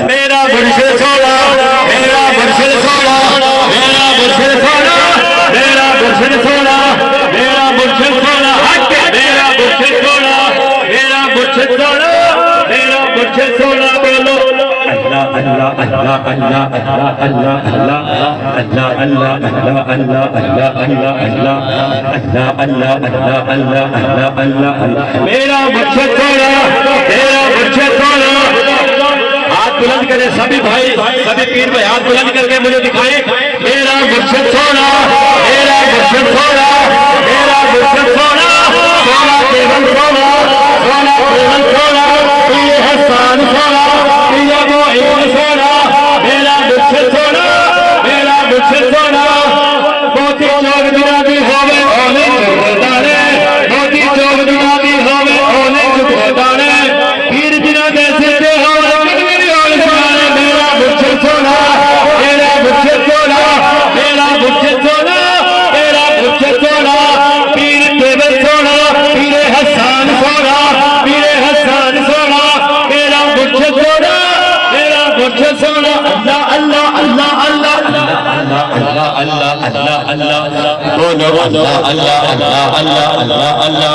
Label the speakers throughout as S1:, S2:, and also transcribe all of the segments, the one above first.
S1: मेरा मुर्शिद सोना, मेरा मुर्शिद सोना, मेरा मुर्शिद सोना, मेरा मुर्शिद सोना, मेरा मुर्शिद सोना, मेरा मुर्शिद सोना, मेरा मुर्शिद सोना, मेरा मुर्शिद सोना। बोलो अल्लाह अल्लाह अल्लाह अल्लाह अल्लाह अल्लाह अल्लाह अल्लाह अल्लाह अल्लाह अल्लाह अल्लाह अल्लाह अल्लाह अल्लाह अल्लाह अल्लाह अल्लाह अल्लाह। मेरा मुर्शिद सोना, मेरा मुर्शिद सोना। हाथ बुलंद करें सभी भाई, सभी पीर भाई हाथ बुलंद करके मुझे दिखाएं। मेरा मुर्शिद सोना, मेरा मुर्शिद सोना, मेरा मुर्शिद सोना, सोना केवल सोना, सोना केवल सोना, ये हसन सोना, ये मोइन सोना। मेरा मुर्शिद सोना, मेरा मुर्शिद सोना। मोती चौक दुरानी होवे ओने चुगदारे, मोती चौक दुरानी होवे ओने चुगदारे, पीर बिना कैसे दे होवे सोना। मेरा मुर्शिद सोना, मेरा मुर्शिद सोना, मेरा मुर्शिद सोना, पीर केवल सोना, पीर हसन सोना, पीर हसन सोना। मेरा मुर्शिद सोना, मेरा मुर्शिद सोना। अल्लाह अल्लाह अल्लाह अल्लाह अल्लाह अल्लाह अल्लाह अल्लाह अल्लाह बोलो अल्लाह अल्लाह अल्लाह अल्लाह अल्लाह अल्लाह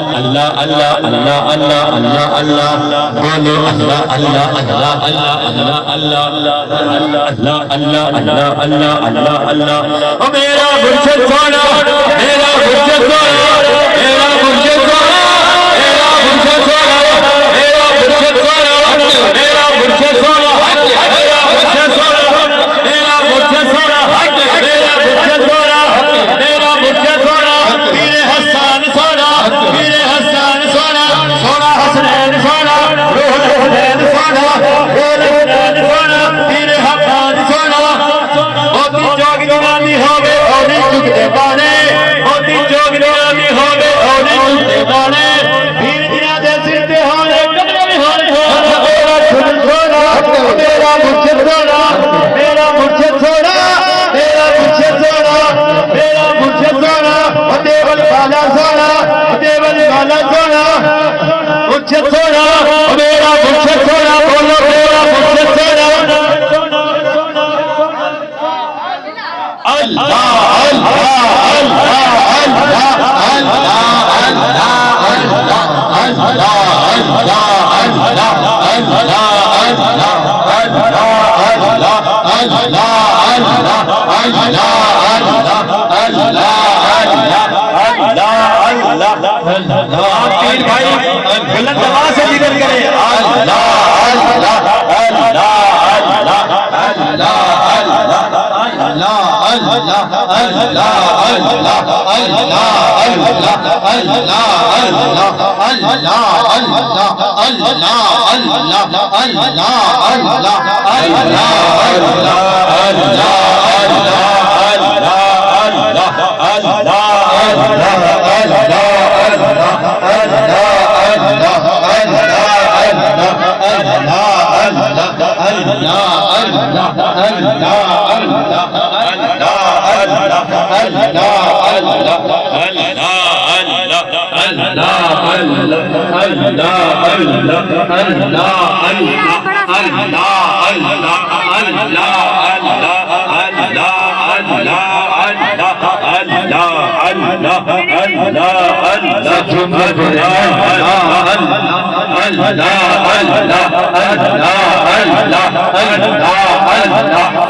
S1: अल्लाह अल्लाह अल्लाह अल्लाह अल्लाह अल्लाह बोलो अल्लाह अल्लाह अल्लाह अल्लाह अल्लाह अल्लाह अल्लाह अल्लाह अल्लाह अल्लाह अल्लाह अल्लाह। मेरा मुर्शिद सोना, मेरा मुर्शिद सोना, मेरा मुर्शिद सोना, मेरा मुर्शिद सोना, मेरा मुर्शिद सोना, मेरा मुर्शिद सोना, मेरा मुर्शिद सोना, मेरा मुर्शिद सोना, मेरा मुर्शिद सोना, मेरा मुर्शिद सोना, पीर हसन सोना, पीर हसन सोना, सोना हसनैन सोना, रूह हुसैन सोना, रूह हुसैन सोना, पीर हसन सोना। मोती चौक दीवानी होवे ओने चुगदे बाने, मोती चौक दीवानी होवे ओने चुगदे बाने, पीर जिना दे सिर ते होने कदम होने होने। मेरा मुर्शिद सोना, मेरा मुर्शिद सोना, मेरा मुर्शिद सोना, मेरा मुर्शिद सोना, मेरा मुर्शिद सोना। देवल वाला सोना, देवल वाला सोना, मुर्शिद सोना, मेरा मुर्शिद सोना। बोलो मेरा मुर्शिद सोना। अल्लाह अल्लाह अल्लाह अल्लाह अल्लाह अल्लाह अल्लाह पीर भाई बुलंद आवाज से जिक्र करें। अल्लाह अल्लाह अल्लाह अल्लाह अल्लाह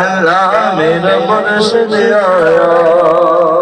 S2: अल्लाह मेरा मुर्शिद आया।